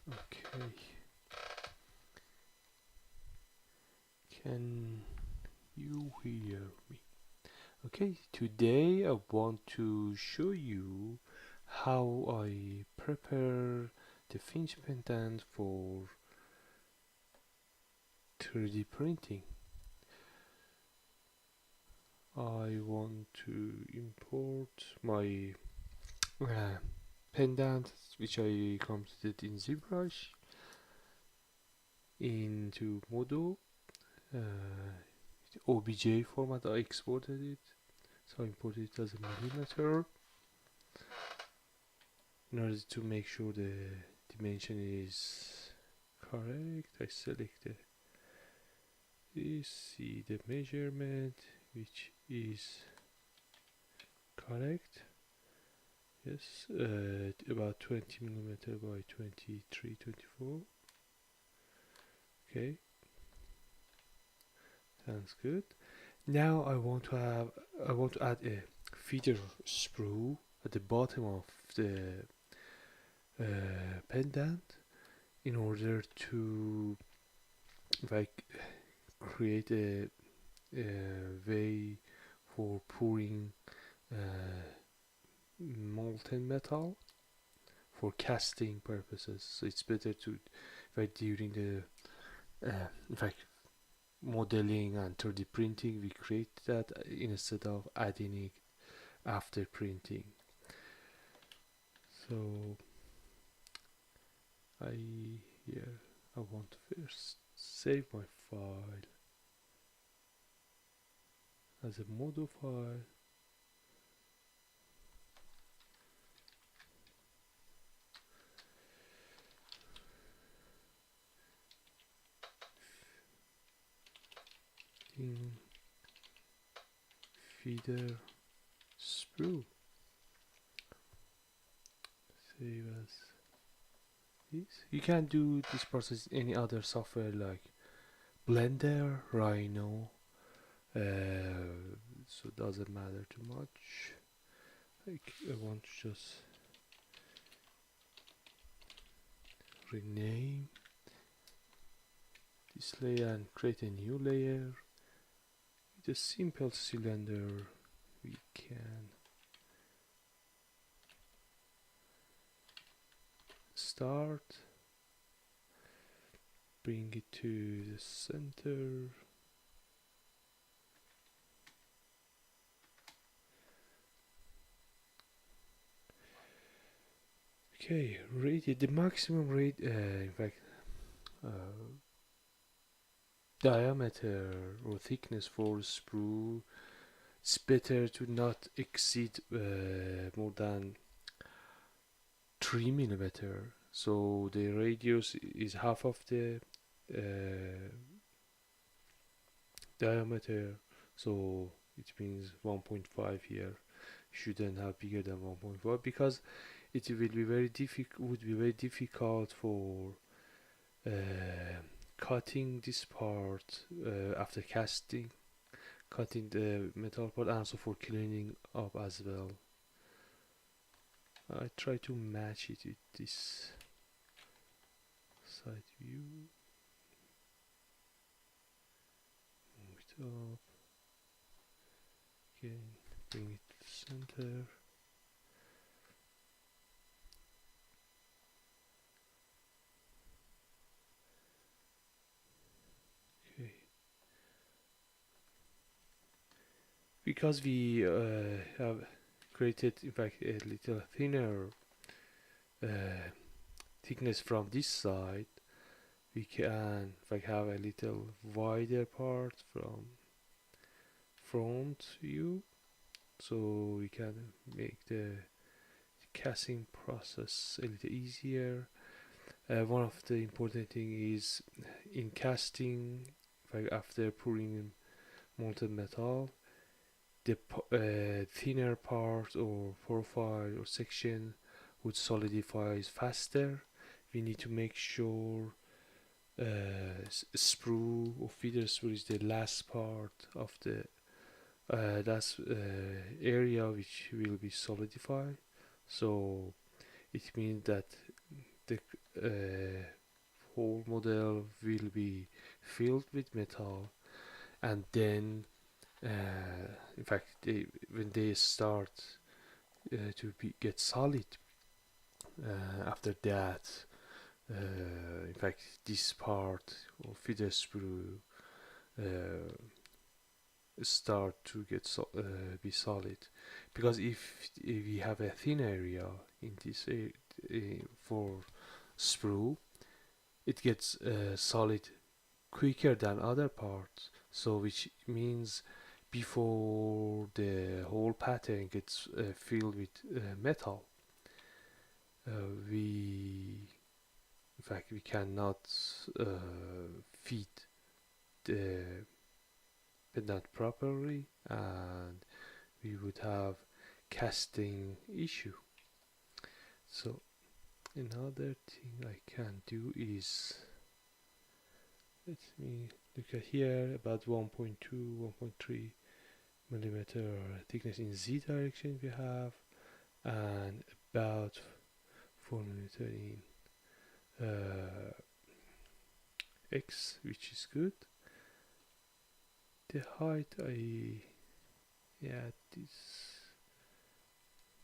Okay, can you hear me? Okay, today I want to show you how I prepare the finch pendant for 3D printing. I want to import my uh, pendant, which I completed in ZBrush, into model OBJ format. I exported it, so I imported it as a millimeter in order to make sure the dimension is correct. I select this, see the measurement, which is correct. Yes, about 20 millimeter by 23, 24. Okay, sounds good. Now I want to add a feeder sprue at the bottom of the pendant in order to like create a way for pouring molten metal for casting purposes. So it's better to like during the in fact modeling and 3D printing we create that instead of adding it after printing. So I here I want to first save my file as a model file. In feeder sprue, save as this. You can do this process in any other software like Blender, Rhino, so it doesn't matter too much. Like I want to just rename this layer and create a new layer with a simple cylinder. We can start, bring it to the center. Okay, radius, the maximum rate, in fact, uh, diameter or thickness for sprue, it's better to not exceed more than 3 millimeter. So the radius is half of the diameter, so it means 1.5 here. Shouldn't have bigger than 1.5 because it will be very would be very difficult for cutting this part after casting, cutting the metal part, and also for cleaning up as well. I try to match it with this side view. Move it up again, bring it to center. Okay, because we have created in fact a little thinner thickness from this side, we can like have a little wider part from front view, so we can make the casting process a little easier. One of the important thing is in casting, like after pouring molten metal, the thinner part or profile or section would solidify faster. We need to make sure sprue or feeder sprue is the last part of the last area which will be solidified. So it means that the whole model will be filled with metal, and then in fact when they start get solid, after that, in fact this part of feeder sprue uh, start to be solid, because if we have a thin area in this for sprue, it gets solid quicker than other parts, so which means before the whole pattern gets filled with metal, we in fact we cannot feed the pendant properly, and we would have casting issue. So another thing I can do is, let me look at here, about 1.2 1.3 millimeter thickness in Z direction we have, and about 4 millimeter in X, which is good. The height, this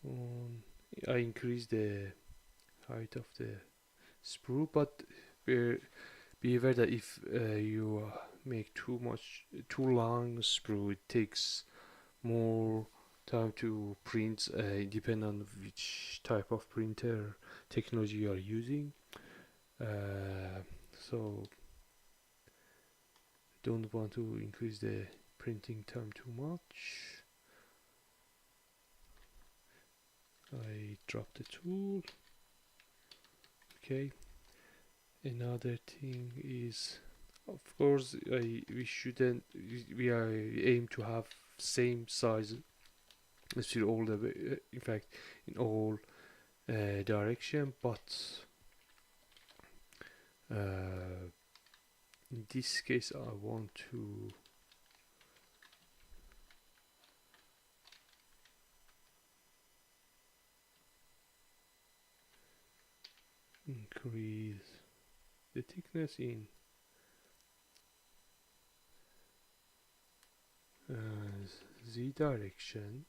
one, I increase the height of the sprue, but be aware that if you make too long sprue, it takes more time to print, depend on which type of printer technology you are using. So don't want to increase the printing time too much. I drop the tool. Okay. Another thing is, of course, we shouldn't. We aim to have same size as all the way, in fact, in all direction, but in this case, I want to increase the thickness in Z direction.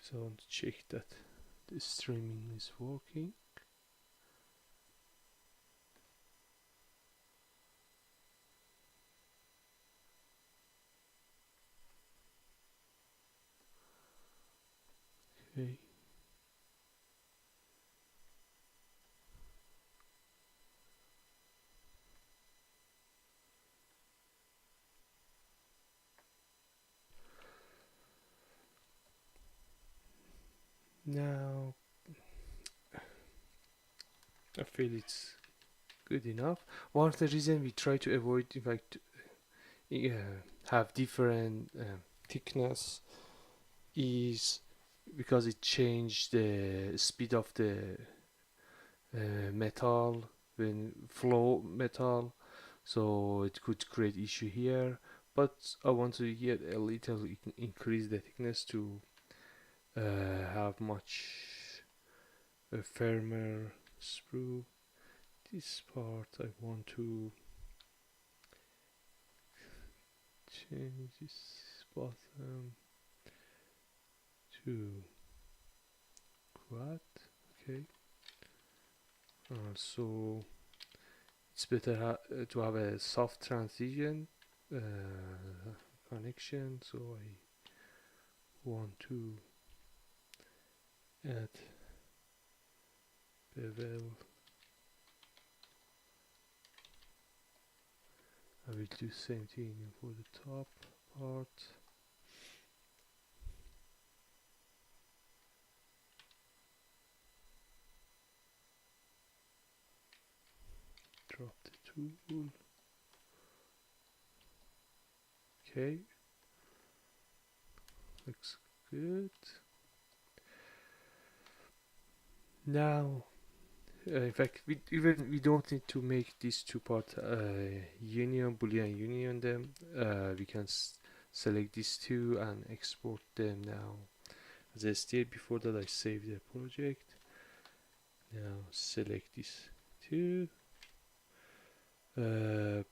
So I want to check that the streaming is working. Okay. Now I feel it's good enough. One of the reasons we try to avoid, in fact, have different thickness is because it changed the speed of the metal when flow metal, so it could create issue here. But I want to get a little increase the thickness to have much firmer sprue. This part I want to change this bottom to quad. Okay. So it's better to have a soft transition connection. So I want to add bevel. I will do same thing for the top part. Drop the tool. Okay, looks good. Now, in fact, we don't need to make these two part boolean union them. We can select these two and export them now as I stated before that I saved the project. Now select this too. Then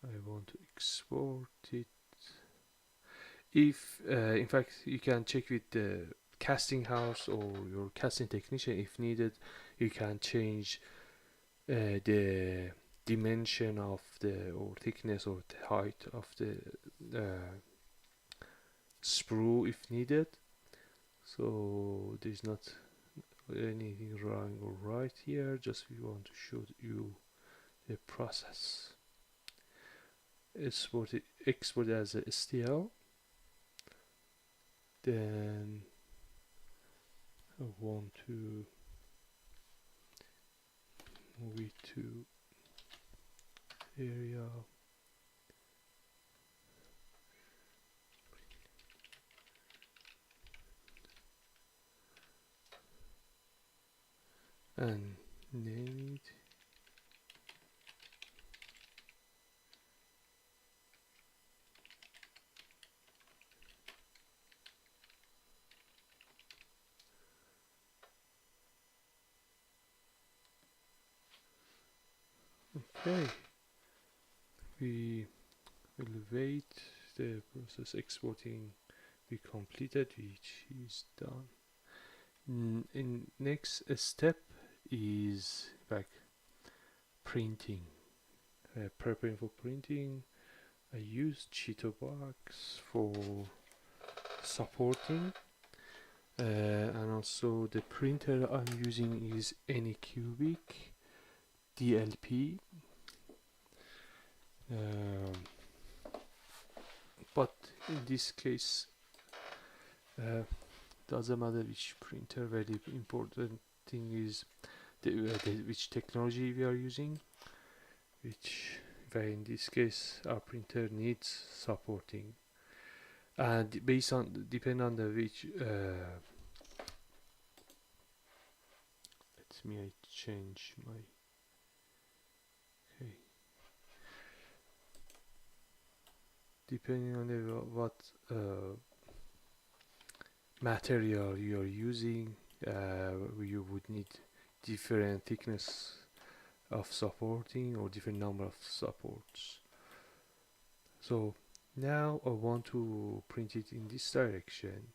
I want to export it. If in fact you can check with the casting house or your casting technician if needed, you can change the dimension of the or thickness or the height of the sprue if needed. So there's not anything wrong or right here, just we want to show you the process. Export as a STL. Then I want to move it to area. And name it. Okay, we will wait the process exporting be completed, which is done. In next step is like printing, preparing for printing. I use Chitubox for supporting, and also the printer I'm using is Anycubic DLP. But in this case, doesn't matter which printer. Very important thing is which technology we are using. Which, in this case, our printer needs supporting, and based on depend on the which. Let me change my. Okay. Depending on the what material you are using, you would need different thickness of supporting or different number of supports. So now I want to print it in this direction,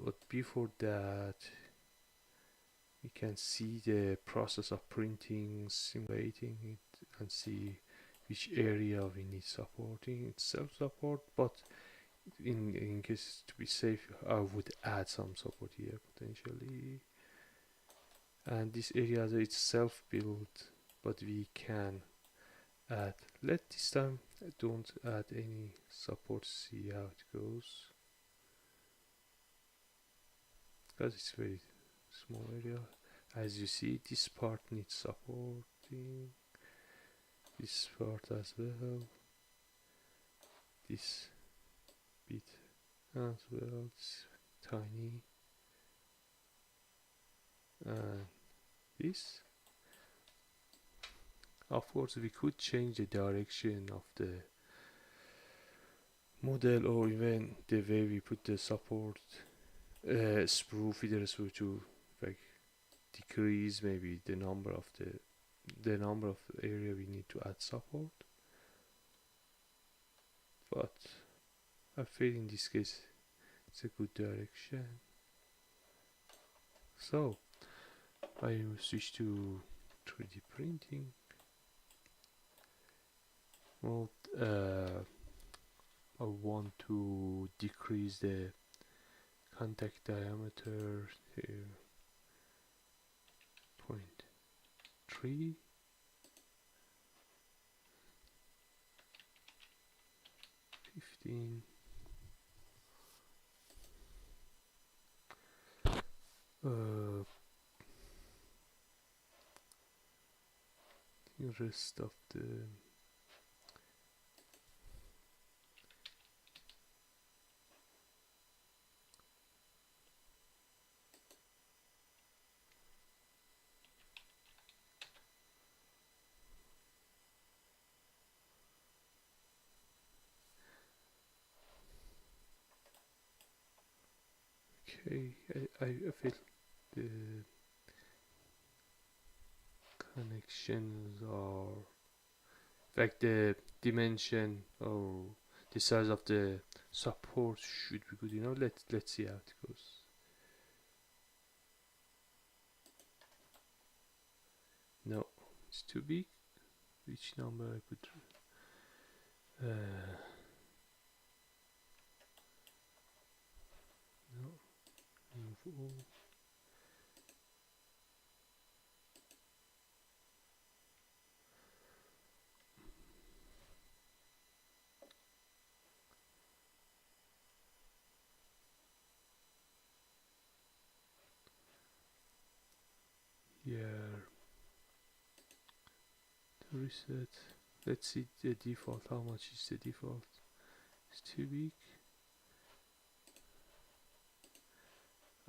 but before that we can see the process of printing, simulating it, and see which area we need supporting. It's self-support, but in case to be safe, I would add some support here potentially. And this area is self-built, but we can add. Let this time don't add any support. See how it goes, because it's very small area. As you see, this part needs supporting, this part as well, this bit as well. It's tiny, and this. Of course we could change the direction of the model, or even the way we put the support sprue, feeder sprue, to like decrease maybe the number of area we need to add support. But I feel in this case it's a good direction. So I will switch to 3D printing mode. I want to decrease the contact diameter to 0.3. The rest of the Okay, I feel the connections are, in fact, the dimension or the size of the support should be good. Let's see how it goes. No, it's too big. Which number I put? No, remove all. Yeah, the reset. Let's see the default. How much is the default? It's too big.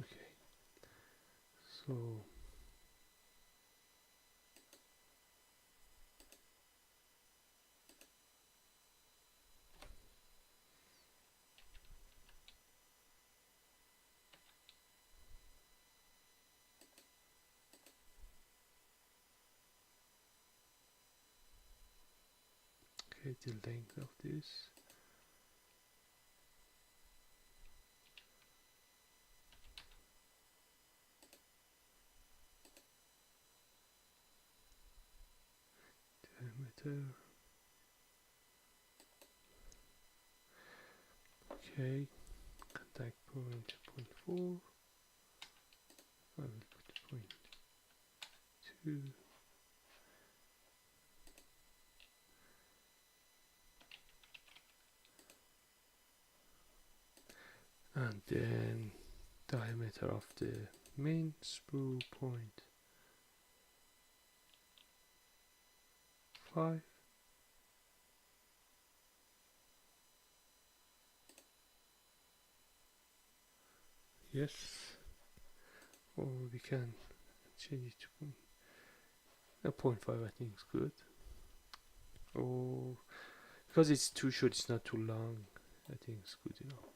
Okay, so okay, the length of this. Diameter. Okay, contact point 0.4. I will put 0.2. And then diameter of the main sprue 0.5. Yes, or we can change it to 0.5. I think is good. Or because it's too short, it's not too long. I think it's good enough.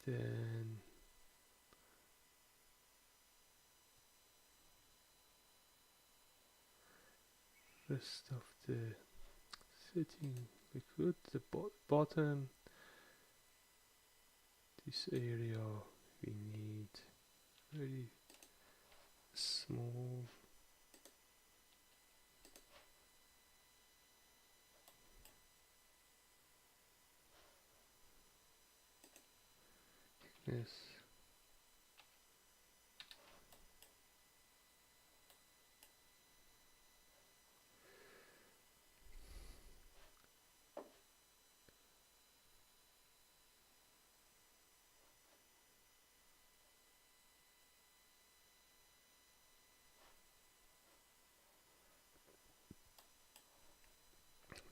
Then rest of the setting we could. The bottom, this area we need very small. Yes.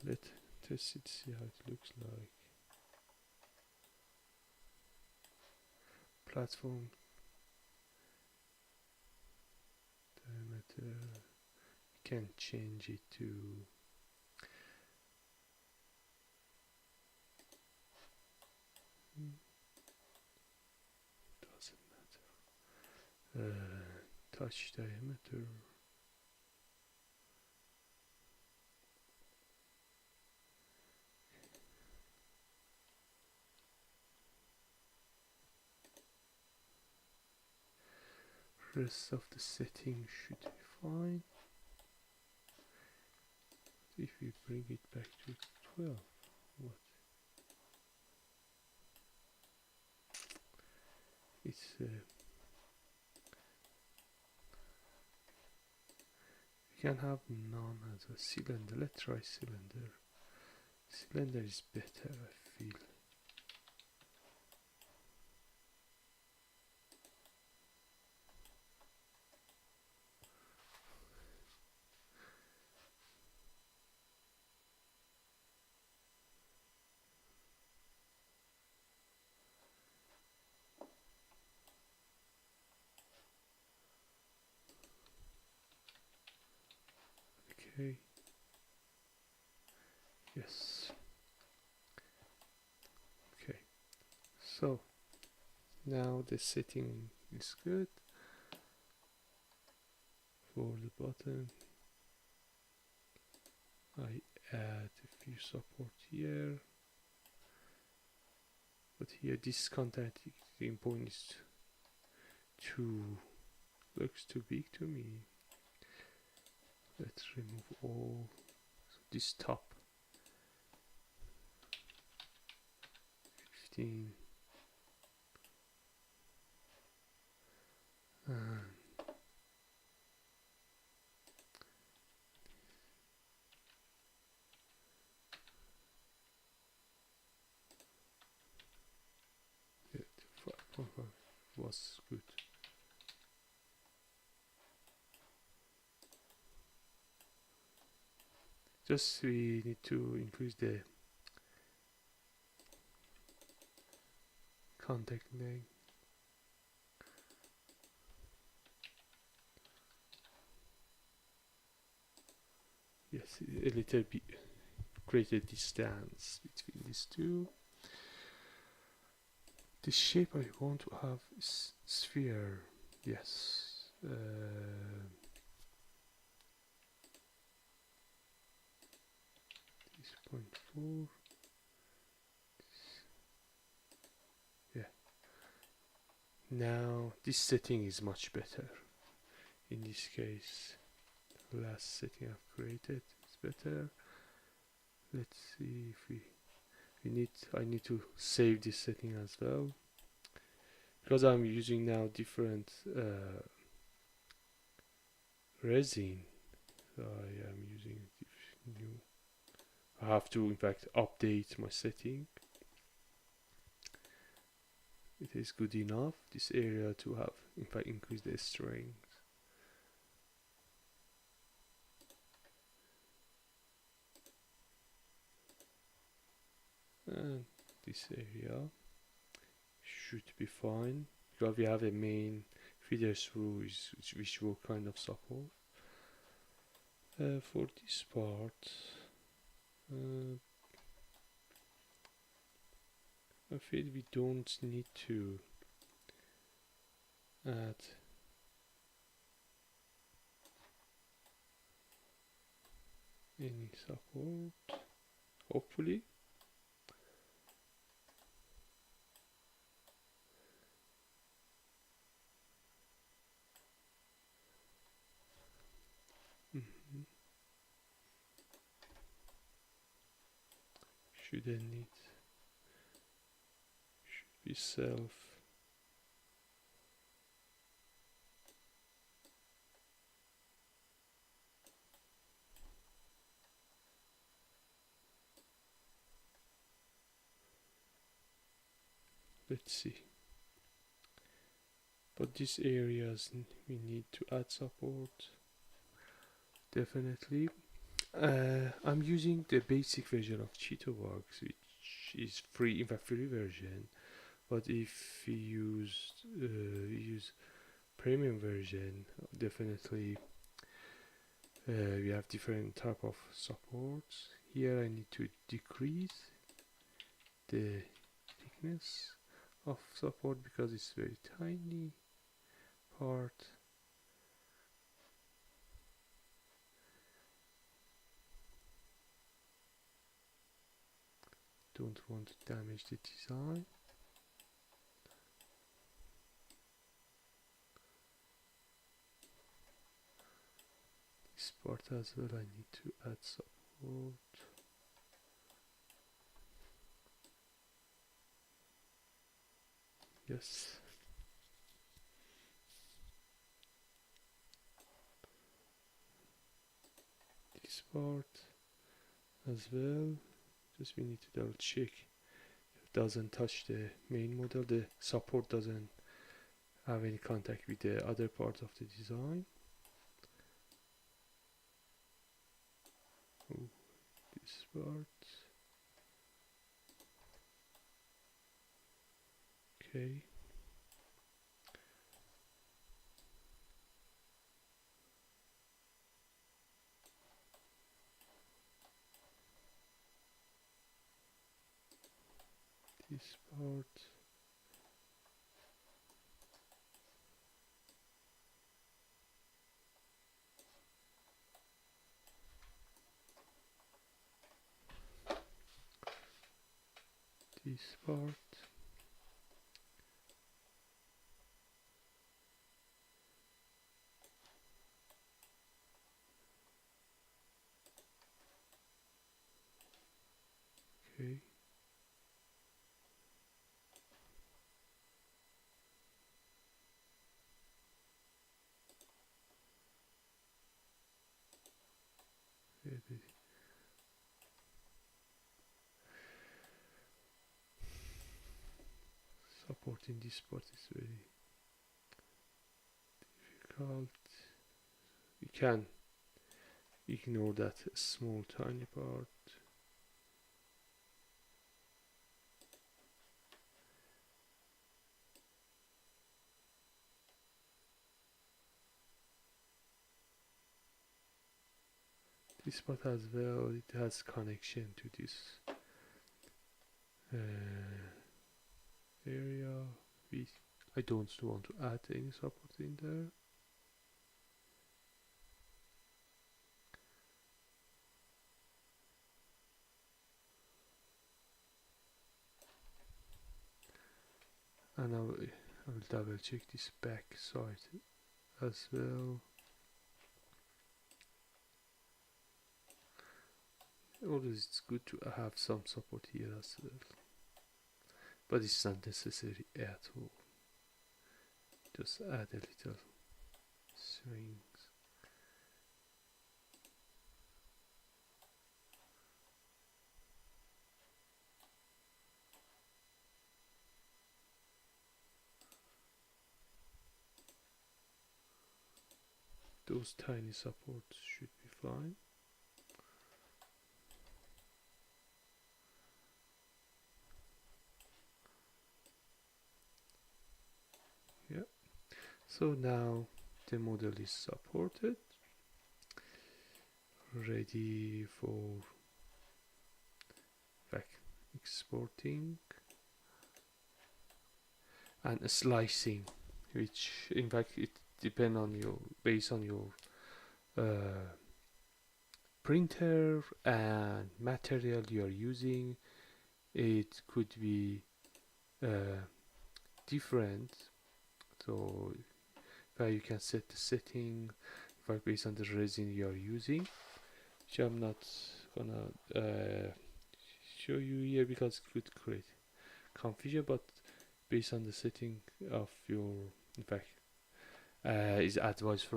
Let's test it, see how it looks like. Platform diameter, you can change it to doesn't matter. Touch diameter. Rest of the setting should be fine. If we bring it back to 12, what? It's we can have none as a cylinder. Let's try cylinder. Cylinder is better, I feel. Okay. Yes. Okay. So now the setting is good for the button. I add a few support here, but here this contact point is too looks too big to me. Let's remove all this top 15 and yeah, 5.5 was good. Just we need to increase the contact length. Yes, a little bit greater distance between these two. The shape I want to have is sphere. Yes. 0.4. Yeah. Now this setting is much better. In this case, the last setting I've created is better. Let's see if I need to save this setting as well, because I'm using now different resin. So I am using new. I have to in fact update my setting. It is good enough this area to have in fact increase the strength. And this area should be fine because we have a main feeder sprue which will kind of support. For this part, I feel we don't need to add any support, hopefully. Shouldn't need, should be self. Let's see. But these areas we need to add support. Definitely. I'm using the basic version of Chitubox, which is free, in fact free version. But if we use premium version, definitely we have different type of supports. Here I need to decrease the thickness of support because it's very tiny part. Don't want to damage the design. This part as well I need to add support. Yes. This part as well. Just we need to double check it doesn't touch the main model. The support doesn't have any contact with the other part of the design. Oh, this part. Okay. This part. this part. Okay. Yeah, supporting this part is very difficult. We can ignore that small tiny part. This part as well, it has connection to this uh, area. I don't want to add any support in there. And I will double check this back side as well. Always it's good to have some support here as well, but it's not necessary at all. Just add a little swings. Those tiny supports should be fine. Yeah. So now the model is supported, ready for exporting and slicing, which in fact it depends on your based on your printer and material you are using. It could be different, so you can set the setting based on the resin you are using, which I'm not gonna show you here because it could create confusion, but based on the setting of your is advised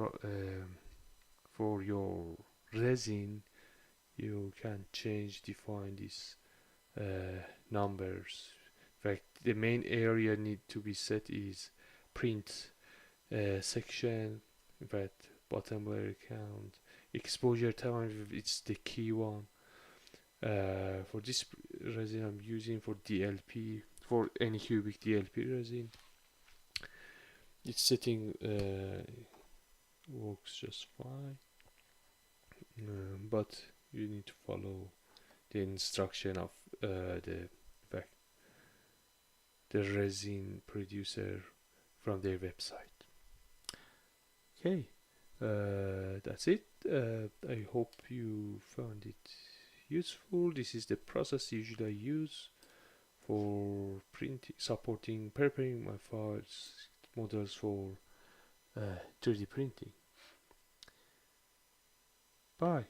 for your resin, you can define these numbers. In fact, the main area need to be set is print section. In fact, bottom layer count, exposure time, it's the key one. For this resin I'm using for DLP, for any cubic DLP resin, its setting works just fine, but you need to follow the instruction of the resin producer from their website. Okay, that's it. I hope you found it useful. This is the process usually I use for preparing my files models for 3D printing. Bye.